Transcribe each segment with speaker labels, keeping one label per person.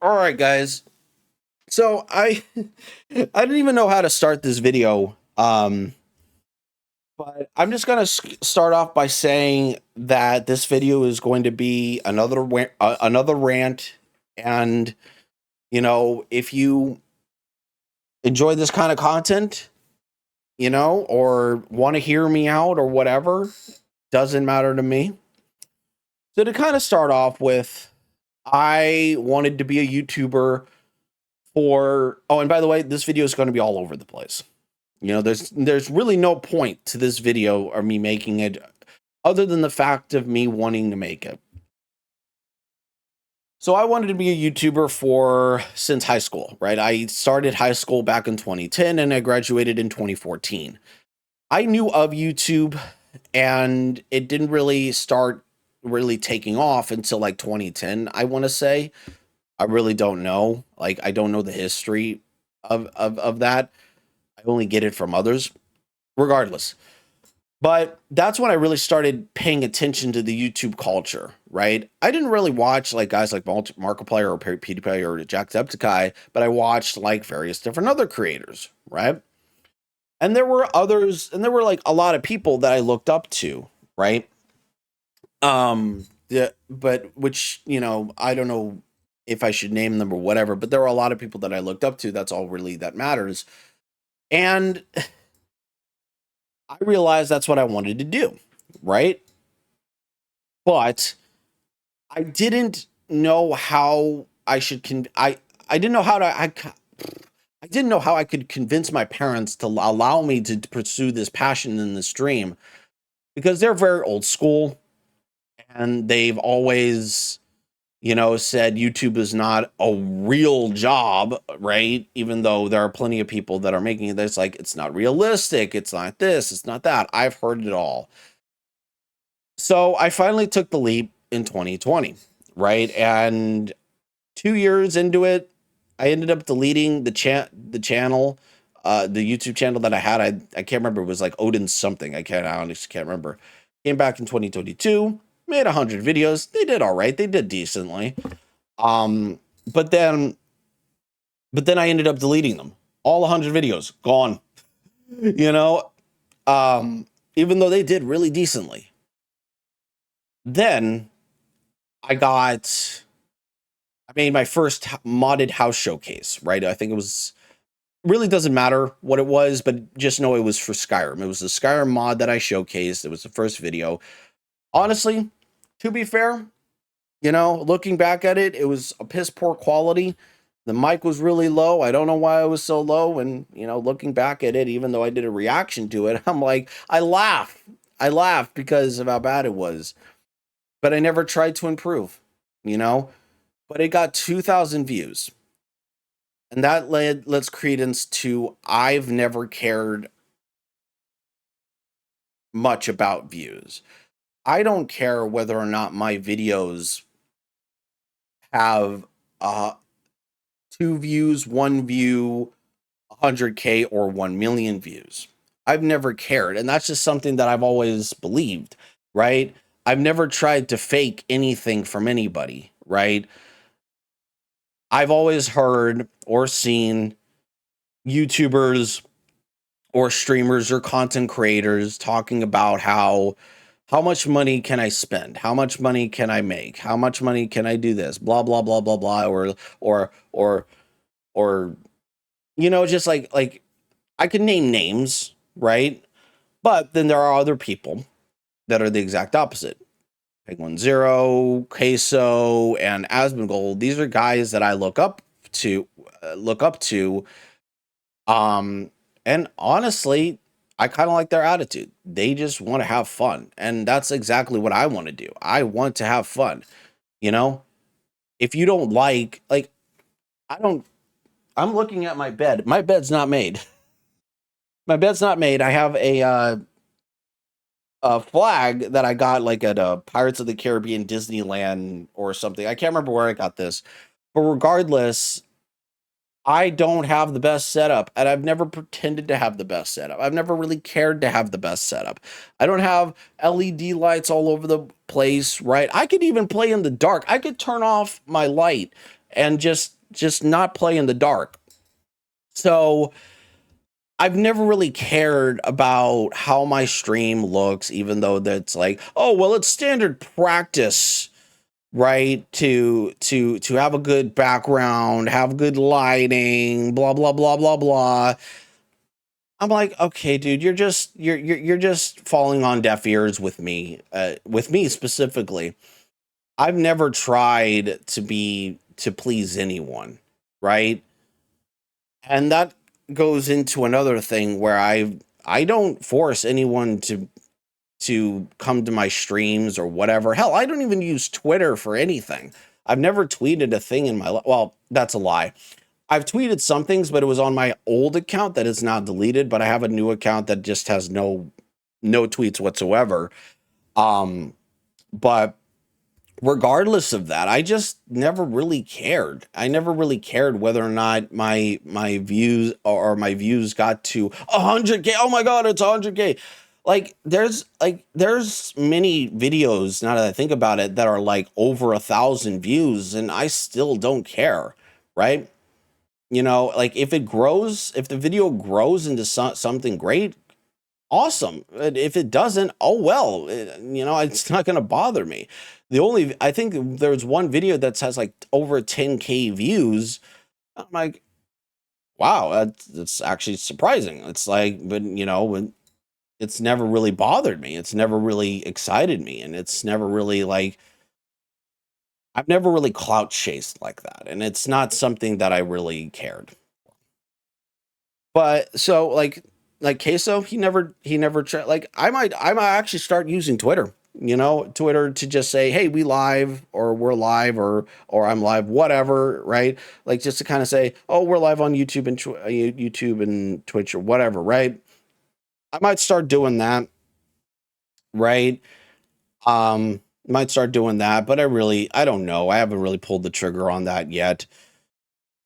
Speaker 1: All right, guys. So I I didn't even know how to start this video. But I'm just gonna start off by saying that this video is going to be another rant, and if you enjoy this kind of content, or want to hear me out or whatever, doesn't matter to me. So to kind of start off with, I wanted to be a YouTuber for. Oh, and by the way, this video is going to be all over the place. There's really no point to this video or me making it other than the fact of me wanting to make it. So I wanted to be a YouTuber since high school, right? I started high school back in 2010 and I graduated in 2014. I knew of YouTube and it didn't really start really taking off until like 2010, I want to say. I really don't know. Like, I don't know the history of that. I only get it from others. Regardless. But that's when I really started paying attention to the YouTube culture, right? I didn't really watch like guys like Markiplier or PewDiePie or Jacksepticeye, but I watched like various different other creators, right? And there were others, and there were like a lot of people that I looked up to, right? Yeah, but which, I don't know if I should name them or whatever, but there were a lot of people that I looked up to. That's all really that matters. And I realized that's what I wanted to do, right? But I didn't know how I should I didn't know how to I didn't know how I could convince my parents to allow me to pursue this passion in this dream because they're very old school and they've always said YouTube is not a real job, right? Even though there are plenty of people that are making it, it's like it's not realistic, it's not this, it's not that. I've heard it all. So I finally took the leap in 2020, right? And 2 years into it, I ended up deleting the channel, the YouTube channel that I had. I can't remember. It was like Odin something. I honestly can't remember. Came back in 2022, made 100 videos. They did all right. They did decently. Um, but then, but then I ended up deleting them. All 100 videos gone. You know, um, even though they did really decently. Then I made my first modded house showcase, right? I think it was really doesn't matter what it was, but just know it was for Skyrim. It was the Skyrim mod that I showcased. It was the first video. Honestly, to be fair, looking back at it, it was a piss poor quality. The mic was really low. I don't know why it was so low. And, looking back at it, even though I did a reaction to it, I'm like, I laugh. I laughed because of how bad it was. But I never tried to improve, you know? But it got 2,000 views. And that lets credence to I've never cared much about views. I don't care whether or not my videos have 2 views, 1 view, 100K, or 1 million views. I've never cared. And that's just something that I've always believed, right? I've never tried to fake anything from anybody, right? I've always heard or seen YouTubers or streamers or content creators talking about how much money can I spend? How much money can I make? How much money can I do this? Blah blah blah blah blah or just like I can name names, right? But then there are other people that are the exact opposite. Penguin Zero, Queso, and Asmongold. These are guys that I look up to. And honestly, I kind of like their attitude. They just want to have fun. And that's exactly what I want to do. I want to have fun. You know, if you don't like, I don't, I'm looking at my bed. My bed's not made. My bed's not made. I have a flag that I got like at a Pirates of the Caribbean Disneyland or something. I can't remember where I got this. But regardless, I don't have the best setup, and I've never pretended to have the best setup. I've never really cared to have the best setup. I don't have LED lights all over place, right? I could even play in the dark. I could turn off my light and just not play in the dark. So I've never really cared about how my stream looks, even though that's like, oh well, it's standard practice, right? To have a good background, have good lighting, blah blah blah blah blah. I'm like, okay, dude, you're just falling on deaf ears with me specifically. I've never tried to please anyone, right? And that goes into another thing where I don't force anyone to come to my streams or whatever. Hell, I don't even use Twitter for anything. I've never tweeted a thing in my life. Well, that's a lie. I've tweeted some things, but it was on my old account that is now deleted, but I have a new account that just has no tweets whatsoever. But regardless of that, I just never really cared. I never really cared whether or not my views or my views got to 100K. Oh my god, it's 100K. There's many videos now that I think about it that are like over 1,000 views, and I still don't care, right? Like if it grows, if the video grows into something great, awesome. If it doesn't, oh well, it's not going to bother me. I think there's one video that has like over 10K views. I'm like, wow, that's actually surprising. It's like, but it's never really bothered me. It's never really excited me. And it's never really like, I've never really clout chased like that. And it's not something that I really cared. But so like Queso, he never tried. Like I might actually start using Twitter, Twitter to just say, hey, we live, or we're live, or I'm live, whatever, right? Like just to kind of say, oh, we're live on YouTube and YouTube and Twitch or whatever, right? I might start doing that, right? Might start doing that, but I don't know. I haven't really pulled the trigger on that yet.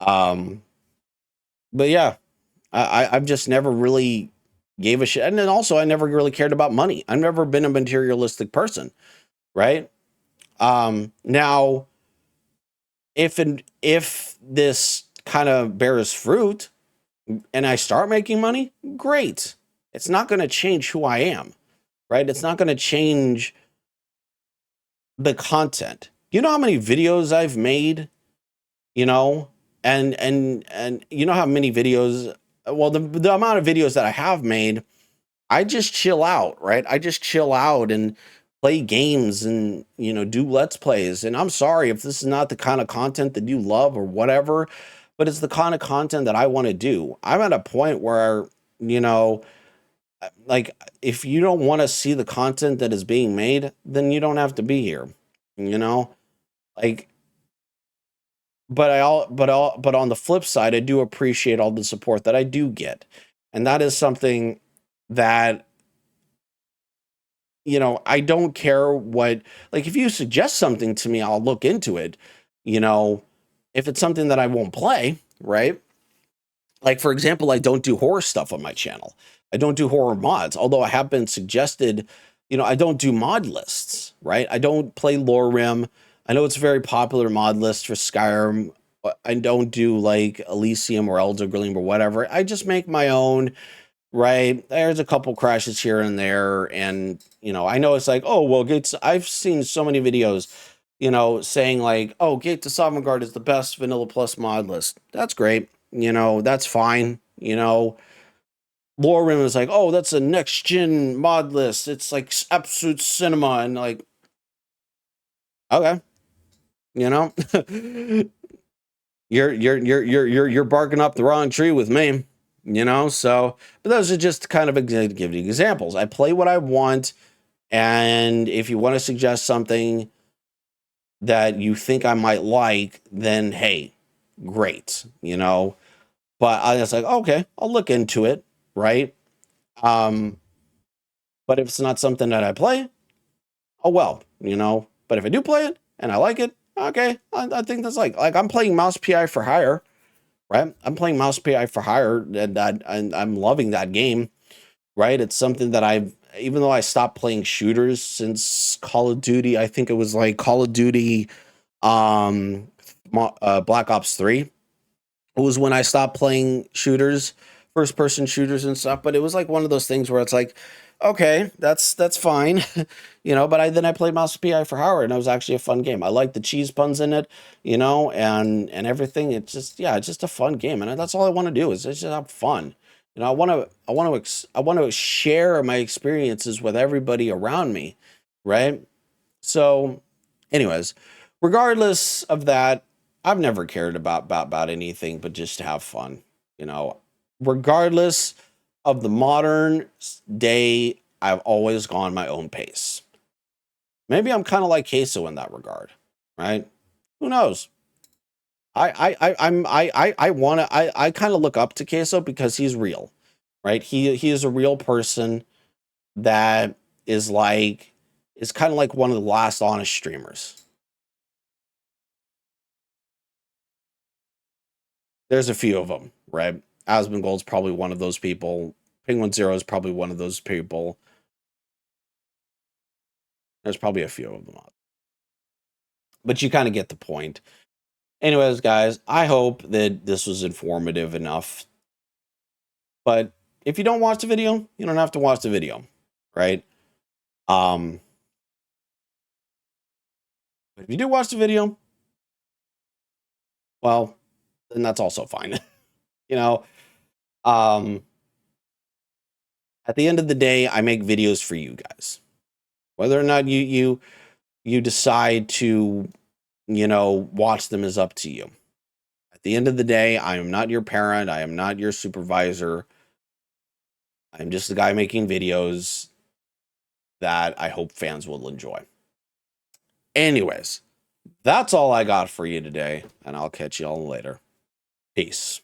Speaker 1: Um, but yeah, I've just never really gave a shit. And then also, I never really cared about money. I've never been a materialistic person, right? Now, if this kind of bears fruit and I start making money, great. It's not going to change who I am, right? It's not going to change the content. You know how many videos I've made, you know, and you know how many videos, well, the amount of videos that I have made, I just chill out, right? I just chill out and play games and, do let's plays. And I'm sorry if this is not the kind of content that you love or whatever, but it's the kind of content that I want to do. I'm at a point where, like if you don't want to see the content that is being made, then you don't have to be here, you know? Like but on the flip side, I do appreciate all the support that I do get. And that is something that I don't care what, like, if you suggest something to me, I'll look into it. You know, if it's something that I won't play, right? Like, for example, I don't do horror stuff on my channel. I don't do horror mods, although I have been suggested, I don't do mod lists, right? I don't play Lore Rim. I know it's a very popular mod list for Skyrim. I don't do like Elysium or Elder Gleam or whatever. I just make my own. Right. There's a couple crashes here and there. And, I know it's like, oh, well, I've seen so many videos, saying like, oh, Gate to Sovngarde is the best Vanilla Plus mod list. That's great. That's fine. Lore Rim is like, oh, that's a next gen mod list. It's like absolute cinema. And like, okay, you know, you're barking up the wrong tree with me. So, but those are just kind of give you examples. I play what I want, and if you want to suggest something that you think I might like, then hey, great, But I was like, okay, I'll look into it, right? But if it's not something that I play, oh well, But if I do play it and I like it, okay, I think that's like I'm playing Mouse PI for Hire. Right, I'm playing Mouse PI for Hire, and I'm loving that game. Right, it's something that even though I stopped playing shooters since Call of Duty, I think it was like Call of Duty Black Ops 3 was when I stopped playing shooters, first person shooters and stuff. But it was like one of those things where it's like, okay, that's fine, But I played Mouse PI for Howard, and it was actually a fun game. I like the cheese puns in it, and everything. It's just a fun game, and that's all I want to do is just have fun. I want to share my experiences with everybody around me, right? So, anyways, regardless of that, I've never cared about anything but just to have fun, you know. Regardless of the modern day, I've always gone my own pace. Maybe I'm kind of like Queso in that regard, right? Who knows? I want to I kind of look up to Queso because he's real, right? He is a real person that is kind of like one of the last honest streamers. There's a few of them, right? Asmongold's probably one of those people. Penguin Zero is probably one of those people. There's probably a few of them, but you kind of get the point. Anyways, guys, I hope that this was informative enough. But if you don't watch the video, you don't have to watch the video, right? But if you do watch the video, well, then that's also fine. you know, um, at the end of the day, I make videos for you guys. Whether or not you decide to, watch them is up to you. At the end of the day, I am not your parent. I am not your supervisor. I'm just a guy making videos that I hope fans will enjoy. Anyways, that's all I got for you today, and I'll catch you all later. Peace.